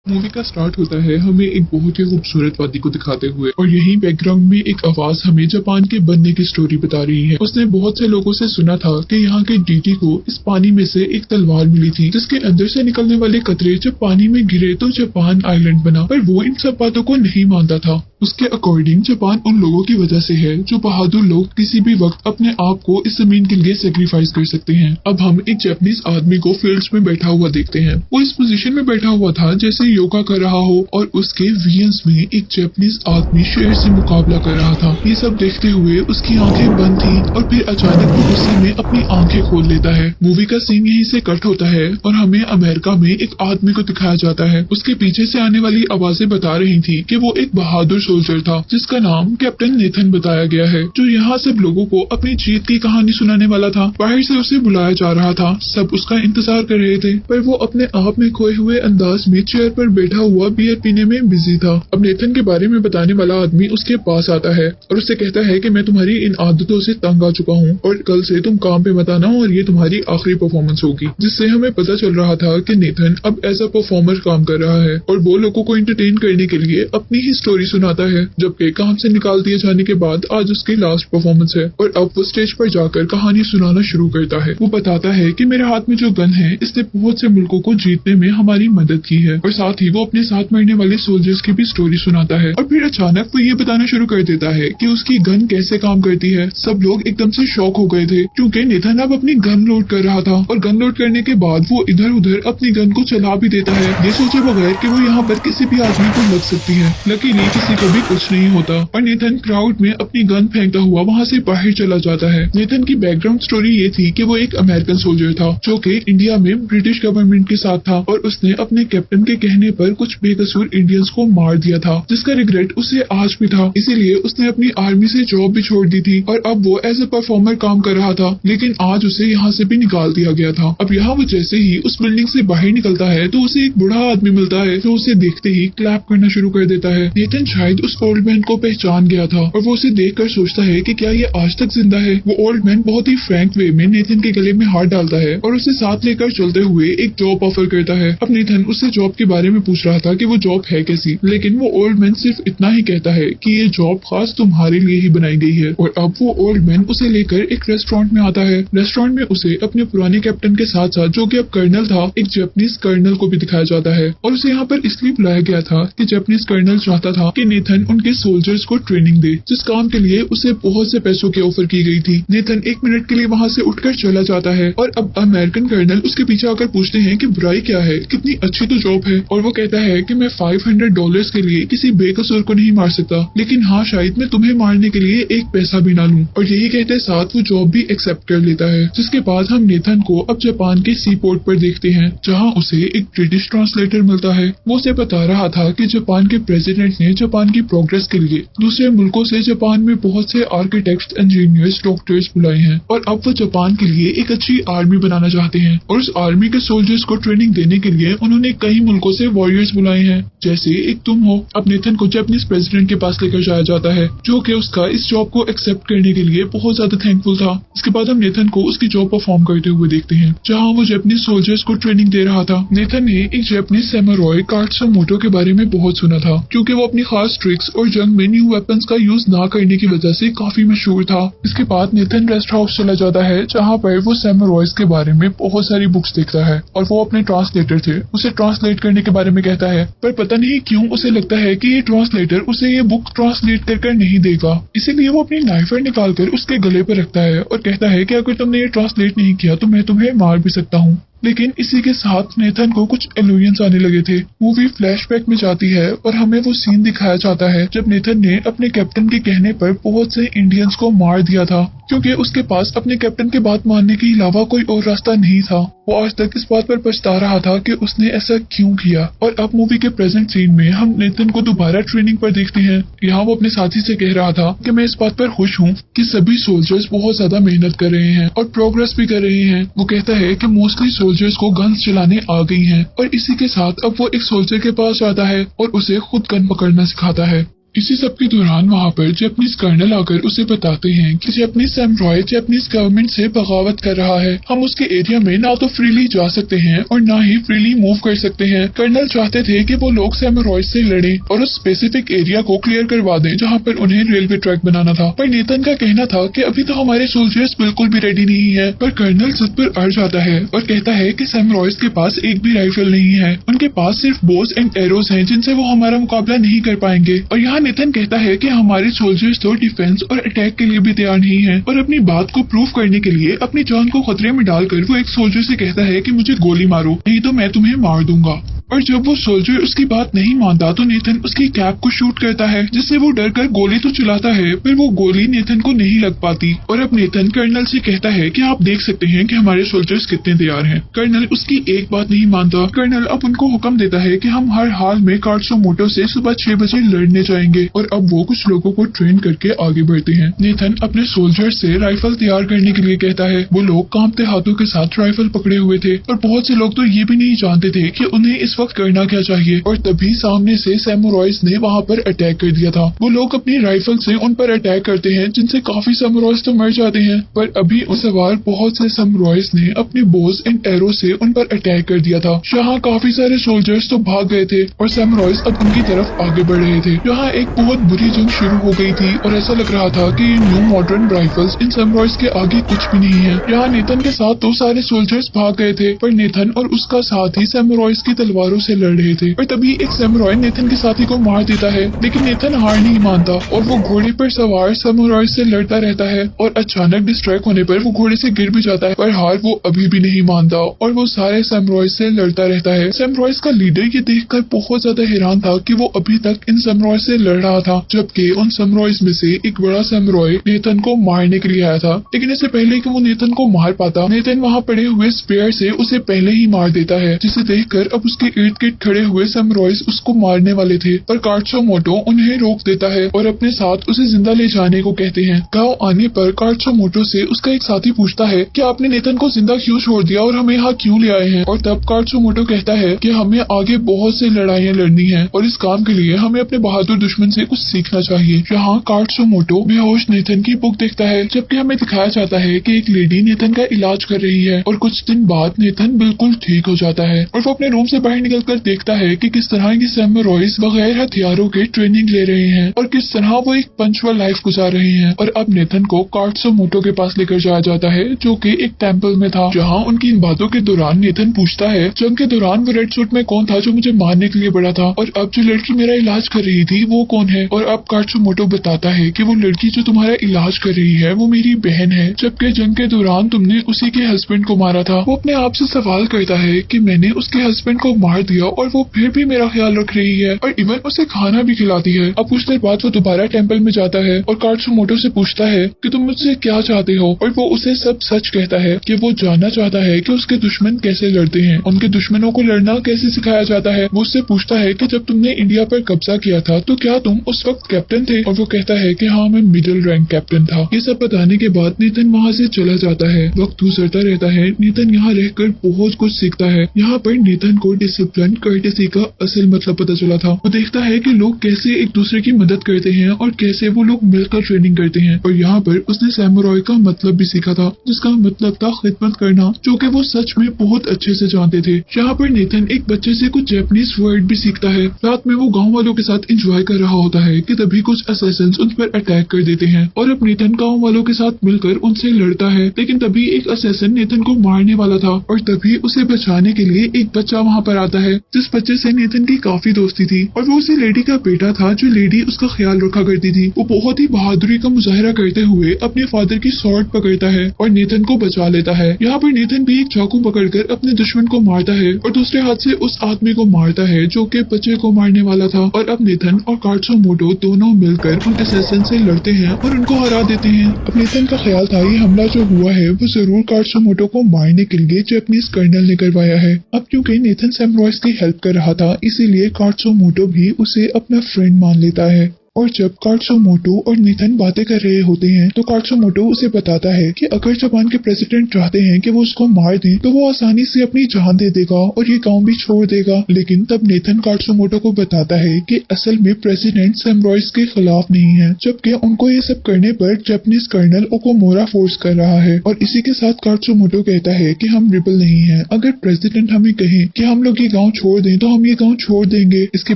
Movie का start होता है हमें एक बहुत ही खूबसूरत वादी को दिखाते हुए और यही बैकग्राउंड में एक आवाज हमें जापान के बनने की स्टोरी बता रही है। उसने बहुत से लोगों से सुना था कि यहाँ के डीटी को इस पानी में से एक तलवार मिली थी जिसके अंदर से निकलने वाले कतरे जब पानी में गिरे तो जापान आइलैंड बना, पर वो इन सब बातों को नहीं मानता था। उसके अकॉर्डिंग जापान उन लोगों की वजह से है जो बहादुर लोग किसी भी वक्त अपने आप को इस जमीन के लिए सेक्रीफाइस कर सकते हैं। अब हम एक जापानीज आदमी को फील्ड्स में बैठा हुआ देखते हैं। वो इस पोजीशन में बैठा हुआ था जैसे योगा कर रहा हो और उसके वियंस में एक जापानीज आदमी शेर से मुकाबला कर रहा था। ये सब देखते हुए उसकी आंखें बंद थी और फिर अचानक वो गुस्से में अपनी आंखें खोल लेता है। मूवी का सीन यहीं से कट होता है और हमें अमेरिका में एक आदमी को दिखाया जाता है। उसके पीछे से आने वाली आवाजें बता रही थी कि वो एक बहादुर सोल्जर था जिसका नाम कैप्टन नेथन बताया गया है, जो यहाँ सब लोगों को अपनी जीत की कहानी सुनाने वाला था। बाहर से उसे बुलाया जा रहा था, सब उसका इंतजार कर रहे थे, पर वो अपने आप में खोए हुए अंदाज में चेयर पर बैठा हुआ बियर पीने में बिजी था। अब नेथन के बारे में बताने वाला आदमी उसके पास आता है और उससे कहता है कि मैं तुम्हारी इन आदतों से तंग आ चुका हूँ और कल से तुम काम पे मत आना और ये तुम्हारी आखिरी परफॉर्मेंस होगी। जिससे हमें पता चल रहा था कि नेथन अब एज अ परफॉर्मर काम कर रहा है और वो लोगों को एंटरटेन करने के लिए अपनी ही स्टोरी सुनाता है। जबकि काम से निकाल दिए जाने के बाद आज उसकी लास्ट परफॉर्मेंस है और अब वो स्टेज पर जाकर कहानी सुनाना शुरू करता है। वो बताता है कि मेरे हाथ में जो गन है इसने बहुत से मुल्कों को जीतने में हमारी मदद की है और साथ ही वो अपने साथ मरने वाले सोल्जर्स की भी स्टोरी सुनाता है। और फिर अचानक वो ये बताना शुरू कर देता है कि उसकी गन कैसे काम करती है। सब लोग एकदम से शॉक हो गए थे क्योंकि नेथन अब अपनी गन लोड कर रहा था और गन लोड करने के बाद वो इधर उधर अपनी गन को चला भी देता है, ये सोचे बगैर कि वो यहाँ पर किसी भी आदमी को लग सकती है। लकीली किसी को भी कुछ नहीं होता और नेथन क्राउड में अपनी गन फेंकता हुआ वहाँ से बाहर चला जाता है। नेथन की बैकग्राउंड स्टोरी ये थी कि वो एक अमेरिकन सोल्जर था जो कि इंडिया में ब्रिटिश गवर्नमेंट के साथ था और उसने अपने कैप्टन के कहने पर कुछ बेकसूर इंडियंस को मार दिया था, जिसका रिग्रेट उसे आज भी था। इसीलिए उसने अपनी आर्मी से जॉब भी छोड़ दी थी और अब वो एज ए परफॉर्मर काम कर रहा था, लेकिन आज उसे यहाँ से भी निकाल दिया गया था। अब यहाँ वो जैसे ही उस बिल्डिंग से बाहर निकलता है तो उसे एक बूढ़ा आदमी मिलता है जो उसे देखते ही क्लैप करना शुरू कर देता है। नेथन शायद उस ओल्ड मैन को पहचान गया था और वो उसे देखकर सोचता है कि क्या ये आज तक जिंदा है। वो ओल्ड मैन बहुत ही फ्रैंक वे में नेथन के गले में हाथ डालता है और उसे साथ लेकर चलते हुए एक जॉब ऑफर करता है। अब नेथन उससे जॉब के बारे में पूछ रहा था कि वो जॉब है कैसी, लेकिन वो ओल्ड मैन सिर्फ इतना ही कहता है कि ये जॉब खास तुम्हारे लिए ही बनाई गई है। और अब वो ओल्ड मैन उसे लेकर एक रेस्टोरेंट में आता है। रेस्टोरेंट में उसे अपने पुराने कैप्टन के साथ साथ जो कि अब कर्नल था, एक जापानीज कर्नल को भी दिखाया जाता है और उसे यहाँ पर इसलिए बुलाया गया था कि जापानीज कर्नल चाहता था कि नेथन उनके सोल्जर्स को ट्रेनिंग दे, जिस काम के लिए उसे बहुत से पैसों की ऑफर की गई थी। नेथन एक मिनट के लिए वहाँ से उठकर चला जाता है और अब अमेरिकन कर्नल उसके पीछे आकर पूछते हैं कि बुराई क्या है, कितनी अच्छी तो जॉब है। और वो कहता है कि मैं $500 के लिए किसी बेकसूर को नहीं मार सकता, लेकिन हाँ शायद मैं तुम्हें मारने के लिए एक पैसा भी ना लूं। और यही कहते साथ वो जॉब भी एक्सेप्ट कर लेता है। जिसके बाद हम नेथन को अब जापान के सी पोर्ट पर देखते हैं जहाँ उसे एक ब्रिटिश ट्रांसलेटर मिलता है। वो उसे बता रहा था कि जापान के प्रेसिडेंट ने जापान की प्रोग्रेस के लिए दूसरे मुल्कों से जापान में बहुत से आर्किटेक्ट्स, इंजीनियर्स, डॉक्टर्स बुलाए हैं और अब वो जापान के लिए एक अच्छी आर्मी बनाना चाहते हैं और उस आर्मी के सोल्जर्स को ट्रेनिंग देने के लिए उन्होंने कई मुल्कों से वॉरियर्स बुलाए हैं, जैसे एक तुम हो। अब नेथन को जापानीज प्रेसिडेंट के पास लेकर जाया जाता है जो कि उसका इस जॉब को एक्सेप्ट करने के लिए बहुत ज्यादा थैंकफुल था। इसके बाद हम नेथन को उसकी जॉब परफॉर्म करते हुए देखते हैं जहाँ वो जापानीज सोल्जर्स को ट्रेनिंग दे रहा था। नेथन ने एक जापानीज सैमुराई कात्सुमोटो के बारे में बहुत सुना था क्योंकि वो अपनी खास ट्रिक्स और जंग में न्यू वेपन्स का यूज ना करने की वजह से काफी मशहूर था। इसके बाद नेथन रेस्ट हाउस चला जाता है जहाँ पर वो सैमुराइज के बारे में बहुत सारी बुक्स देखता है और वो अपने ट्रांसलेटर थे उसे ट्रांसलेट करने के बारे में कहता है, पर पता नहीं क्यों उसे लगता है कि ये ट्रांसलेटर उसे ये बुक ट्रांसलेट कर नहीं देगा। इसीलिए वो अपनी नाइफर निकालकर उसके गले पर रखता है और कहता है कि अगर तुमने ये ट्रांसलेट नहीं किया तो मैं तुम्हें मार भी सकता हूँ। लेकिन इसी के साथ नेथन को कुछ एलियंस आने लगे थे। मूवी फ्लैशबैक में जाती है और हमें वो सीन दिखाया जाता है जब नेथन ने अपने कैप्टन के कहने पर बहुत से इंडियंस को मार दिया था क्योंकि उसके पास अपने कैप्टन के बात मानने के अलावा कोई और रास्ता नहीं था। वो आज तक इस बात पर पछता रहा था कि उसने ऐसा क्यों किया। और अब मूवी के प्रेजेंट सीन में हम नेथन को दोबारा ट्रेनिंग पर देखते हैं। यहाँ वो अपने साथी से कह रहा था कि मैं इस बात पर खुश हूँ कि सभी सोल्जर्स बहुत ज्यादा मेहनत कर रहे हैं और प्रोग्रेस भी कर रहे हैं। वो कहता है कि मोस्टली सोल्जर्स को गन्स चलाने आ गई हैं और इसी के साथ अब वो एक सोल्जर के पास आता है और उसे खुद गन पकड़ना सिखाता है। इसी सब के दौरान वहाँ पर जापानीज कर्नल आकर उसे बताते हैं कि जापानीज सैमुराई जापानीज गवर्नमेंट से बगावत कर रहा है। हम उसके एरिया में ना तो फ्रीली जा सकते हैं और ना ही फ्रीली मूव कर सकते हैं। कर्नल चाहते थे कि वो लोग सैमुराई से लड़ें और उस स्पेसिफिक एरिया को क्लियर करवा दें जहाँ पर उन्हें रेलवे ट्रैक बनाना था। पर नेथन का कहना था कि अभी तो हमारे सोल्जर्स बिल्कुल भी रेडी नहीं है। पर कर्नल जिद पर अड़ जाता है और कहता है कि सैमुराइज के पास एक भी राइफल नहीं है, उनके पास सिर्फ बोस एंड एरोज हैं जिनसे वो हमारा मुकाबला नहीं कर पाएंगे। और यहाँ नेथन कहता है कि हमारे सोल्जर्स तो डिफेंस और अटैक के लिए भी तैयार नहीं है। और अपनी बात को प्रूव करने के लिए अपनी जान को खतरे में डालकर वो एक सोल्जर से कहता है कि मुझे गोली मारो, नहीं तो मैं तुम्हें मार दूंगा। और जब वो सोल्जर उसकी बात नहीं मानता तो नेथन उसकी कैप को शूट करता है, जिससे वो डरकर गोली तो चलाता है पर वो गोली नेथन को नहीं लग पाती। और अब नेथन कर्नल से कहता है कि आप देख सकते हैं कि हमारे सोल्जर्स कितने तैयार हैं। कर्नल उसकी एक बात नहीं मानता। कर्नल अब उनको हुक्म देता है कि हम हर हाल में कात्सुमोटो से सुबह 6 बजे लड़ने जाएंगे। और अब वो कुछ लोगों को ट्रेन करके आगे बढ़ते हैं। नेथन अपने सोल्जर्स से राइफल तैयार करने के लिए कहता है। वो लोग कांपते हाथों के साथ राइफल पकड़े हुए थे और बहुत से लोग तो ये भी नहीं जानते थे कि उन्हें इस वक्त करना क्या चाहिए। और तभी सामने से सैमुराइज ने वहाँ पर अटैक कर दिया था। वो लोग अपनी राइफल से उन पर अटैक करते हैं, जिनसे काफी सैमुराइज तो मर जाते हैं। पर अभी उस सवार बहुत से सैमुराइज ने अपने बोस एंड एरो से उन पर अटैक कर दिया था। यहाँ काफी सारे सोल्जर्स तो भाग गए थे और सैमुराइज अब उनकी तरफ आगे बढ़ रहे थे। यहाँ एक बहुत बुरी जंग शुरू हो गई थी और ऐसा लग रहा था कि ये न्यू मॉडर्न राइफल्स इन सैमुराइज के आगे कुछ भी नहीं है। यहाँ नेथन के साथ तो सारे सोल्जर्स भाग गए थे, पर नेथन और उसका साथी सैमुराइज की तलवारों से लड़ रहे थे। और तभी एक सैमुराई नेथन के साथी को मार देता है, लेकिन नेथन हार नहीं मानता और वो घोड़े पर सवार सैमुराई से लड़ता रहता है। और अचानक डिस्ट्रैक्ट होने पर वो घोड़े से गिर भी जाता है, पर हार वो अभी भी नहीं मानता और वो सारे सैमुराई से लड़ता रहता है। सैमुराइज का लीडर ये देखकर बहुत ज्यादा हैरान था कि वो अभी तक इन सैमुराई से लड़ रहा था, जबकि उन सैमुराइज में से एक बड़ा सैमुराई नेथन को मारने के लिए आया था। लेकिन इससे पहले कि वो नेथन को मार पाता, नेथन वहाँ पड़े हुए स्पेयर से उसे पहले ही मार देता है, जिसे देखकर अब उसके इर्द गिर्द खड़े हुए सैमुराइज उसको मारने वाले थे। पर कात्सुमोटो उन्हें रोक देता है और अपने साथ उसे जिंदा ले जाने को कहते हैं। गांव आने पर कात्सुमोटो से उसका एक साथी पूछता है कि आपने नेथन को जिंदा क्यों छोड़ दिया और हमें यहाँ क्यों ले आए हैं। और तब कात्सुमोटो कहता है कि हमें आगे बहुत से लड़ाइयाँ लड़नी है और इस काम के लिए हमें अपने बहादुर दुश्मन से कुछ सीखना चाहिए। यहाँ कात्सुमोटो बेहोश नेथन की बुक देखता है, जबकि हमें दिखाया जाता है कि एक लेडी नेथन का इलाज कर रही है। और कुछ दिन बाद नेथन बिल्कुल ठीक हो जाता है और वो अपने रूम से बाहर निकलकर देखता है कि किस तरह की सैमुराइज बगैर हथियारों के ट्रेनिंग ले रहे हैं और किस तरह वो एक पंचुअल लाइफ गुजार रहे हैं। और अब नेथन को कात्सुमोटो के पास लेकर जाया जाता है, जो कि एक टेंपल में था। जहाँ उनकी इन बातों के दौरान नेथन पूछता है, जंग के दौरान वो रेड सूट में कौन था जो मुझे मारने के लिए बड़ा था, और अब जो लड़की मेरा इलाज कर रही थी वो कौन है। और अब कात्सुमोटो बताता है कि वो लड़की जो तुम्हारा इलाज कर रही है वो मेरी बहन है, जबकि जंग के दौरान तुमने उसी के हस्बैंड को मारा था। वो अपने आप से सवाल करता है कि मैंने उसके हस्बैंड को मार दिया और वो फिर भी मेरा ख्याल रख रही है और इवन उसे खाना भी खिलाती है। अब कुछ देर बाद वो दोबारा टेंपल में जाता है और कात्सुमोटो से पूछता है कि तुम मुझसे क्या चाहते हो, और वो उसे सब सच कहता है कि वो जानना चाहता है कि उसके दुश्मन कैसे लड़ते हैं, उनके दुश्मनों को लड़ना कैसे सिखाया जाता है। वो उससे पूछता है कि जब तुमने इंडिया पर कब्जा किया था तो क्या तुम उस वक्त कैप्टन थे, और वो कहता है कि हाँ मैं मिडिल रैंक कैप्टन था। ये सब बताने के बाद नेथन वहाँ से चला जाता है। वक्त गुजरता रहता है, नेथन यहाँ रहकर बहुत कुछ सीखता है। यहाँ पर नेथन को डिसिप्लिन कर्टेसी का असल मतलब पता चला था। वो देखता है कि लोग कैसे एक दूसरे की मदद करते हैं और कैसे वो लोग मिलकर ट्रेनिंग करते हैं। और यहाँ पर उसने सैमुराई का मतलब भी सीखा था, जिसका मतलब था खिदमत करना, जो कि वो सच में बहुत अच्छे से जानते थे। यहाँ पर नेथन एक बच्चे से कुछ जापानीज वर्ड भी सीखता है। रात में वो गाँव वालों के साथ एंजॉय कर रहा होता है कि तभी कुछ असैसिन्स उन पर अटैक कर देते हैं और अब नेथन गाँव वालों के साथ मिलकर उनसे लड़ता है। लेकिन तभी एक असैसिन नेथन को मारने वाला था और तभी उसे बचाने के लिए एक बच्चा वहाँ पर आता है, जिस बच्चे से नेथन की काफी दोस्ती थी और वो उसी लेडी का बेटा था जो लेडी उसका ख्याल रखा करती थी। वो बहुत ही बहादुरी का मुजाहरा करते हुए अपने फादर की स्वॉर्ड पकड़ता है और नेथन को बचा लेता है। यहाँ पर नेथन भी एक चाकू पकड़कर अपने दुश्मन को मारता है और दूसरे हाथ से उस आदमी को मारता है जो कि बच्चे को मारने वाला था। और अब नेथन और कात्सुमोटो दोनों मिलकर उन असैसिन से लड़ते हैं और उनको हरा देते हैं। अब नेथन का ख्याल था ये हमला जो हुआ है वो जरूर कात्सुमोटो को मारने के लिए जापानीज कर्नल ने करवाया है। अब क्योंकि नेथन सैमुराइज की हेल्प कर रहा था, इसीलिए कात्सुमोटो भी उसे अपना फ्रेंड मान लेता है। और जब कात्सुमोटो और नेथन बातें कर रहे होते हैं तो कात्सुमोटो उसे बताता है कि अगर जापान के प्रेसिडेंट चाहते हैं कि वो उसको मार दें तो वो आसानी से अपनी जान दे देगा और ये गांव भी छोड़ देगा। लेकिन तब नेथन कात्सुमोटो को बताता है कि असल में प्रेसिडेंट सैमुराइज के खिलाफ नहीं है, जबकि उनको ये सब करने पर जापानीज कर्नल ओकोमोरा फोर्स कर रहा है। और इसी के साथ कात्सुमोटो कहता है कि हम रिबल नहीं है, अगर प्रेसिडेंट हमें कहे कि हम लोग ये गांव छोड़ दें तो हम ये गांव छोड़ देंगे। इसके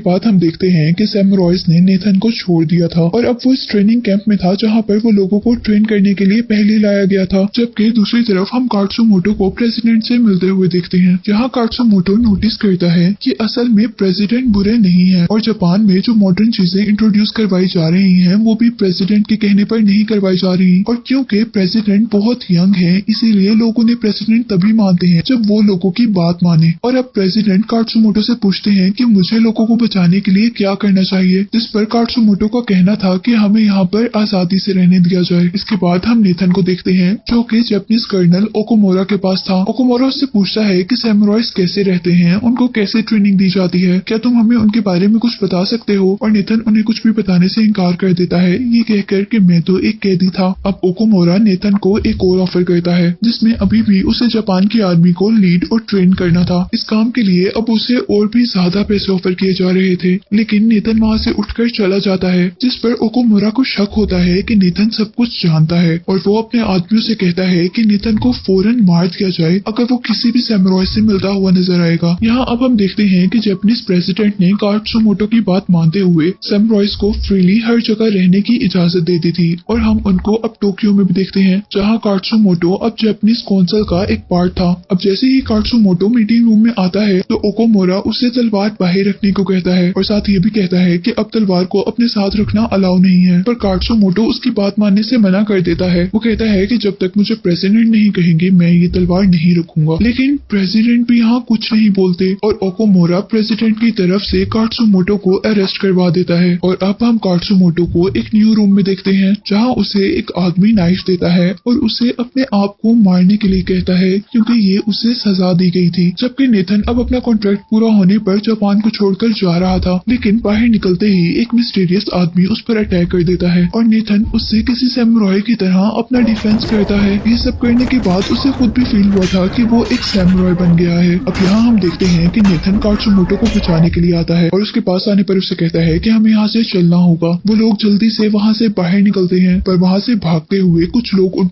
बाद हम देखते हैं कि सैमुराइज ने नेथन को छोड़ दिया था और अब वो इस ट्रेनिंग कैंप में था जहाँ पर वो लोगों को ट्रेन करने के लिए पहले लाया गया था। जबकि दूसरी तरफ हम कात्सुमोटो को प्रेसिडेंट से मिलते हुए देखते हैं। यहाँ कात्सुमोटो नोटिस करता है कि असल में प्रेसिडेंट बुरे नहीं है और जापान में जो मॉडर्न चीजें इंट्रोड्यूस करवाई जा रही हैं वो भी प्रेसिडेंट के कहने पर नहीं करवाई जा रही। और क्योंकि प्रेसिडेंट बहुत यंग है इसीलिए लोग उन्हें प्रेसिडेंट तभी मानते हैं जब वो लोगों की बात माने। और अब प्रेसिडेंट कात्सुमोटो से पूछते हैं कि मुझे लोगों को बचाने के लिए क्या करना चाहिए, जिस पर कात्सुमोटो का कहना था कि हमें यहाँ पर आजादी से रहने दिया जाए। इसके बाद हम नेथन को देखते हैं जो कि जापानीज कर्नल ओकोमोरा के पास था। ओकोमोरा उससे पूछता है कि सैमुराइज कैसे रहते हैं, उनको कैसे ट्रेनिंग दी जाती है, क्या तुम हमें उनके बारे में कुछ बता सकते हो। और नेथन उन्हें कुछ भी बताने से इनकार कर देता है, ये कहकर कि मैं तो एक कैदी था। अब ओकोमोरा नेथन को एक और ऑफर करता है जिसमें अभी भी उसे जापान की आर्मी को लीड और ट्रेन करना था। इस काम के लिए अब उसे और भी ज्यादा पैसे ऑफर किए जा रहे थे, लेकिन नेथन वहाँ से उठकर चला जाता है, जिस पर ओकोमोरा को शक होता है कि नेथन सब कुछ जानता है और वो अपने आदमियों से कहता है कि नेथन को फौरन मार दिया जाए अगर वो किसी भी सैमुराइज से मिलता हुआ नजर आएगा। यहाँ अब हम देखते हैं कि जापानीज प्रेसिडेंट ने कात्सुमोटो की बात मानते हुए सैमुराइज को फ्रीली हर जगह रहने की इजाजत दे दी थी। और हम उनको अब टोक्यो में भी देखते हैं जहाँ कात्सुमोटो अब जापानीज कौंसिल का एक पार्ट था। अब जैसे ही कात्सुमोटो मीटिंग रूम में आता है तो ओकोमोरा उससे तलवार बाहर रखने को कहता है और साथ ये भी कहता है कि अब तलवार को अपने साथ रखना अलाउ नहीं है। पर कात्सुमोटो उसकी बात मानने से मना कर देता है। वो कहता है कि जब तक मुझे प्रेसिडेंट नहीं कहेंगे मैं ये तलवार नहीं रखूंगा। लेकिन प्रेसिडेंट भी यहाँ कुछ नहीं बोलते और ओकोमोरा प्रेसिडेंट की तरफ से कात्सुमोटो को अरेस्ट करवा देता है। और अब हम कात्सुमोटो को एक न्यू रूम में देखते हैं जहाँ उसे एक आदमी नाइफ देता है और उसे अपने आप को मारने के लिए कहता है क्योंकि ये उसे सजा दी गई थी। जबकि नेथन अब अपना कॉन्ट्रैक्ट पूरा होने पर जापान को छोड़कर जा रहा था, लेकिन बाहर निकलते ही एक मिस्टीरियस आदमी उस पर अटैक कर देता है और नेथन उससे किसी सैमुराई की तरह अपना डिफेंस करता है। ये सब करने के बाद उसे खुद भी फील हुआ था कि वो एक सैमुराई बन गया है। अब यहाँ हम देखते हैं कि नेथन कात्सुमोटो को बचाने के लिए आता है और उसके पास आने पर उसे कहता है कि हमें यहाँ से चलना होगा। वो लोग जल्दी से वहाँ से बाहर निकलते हैं पर वहाँ से भागते हुए कुछ लोग उन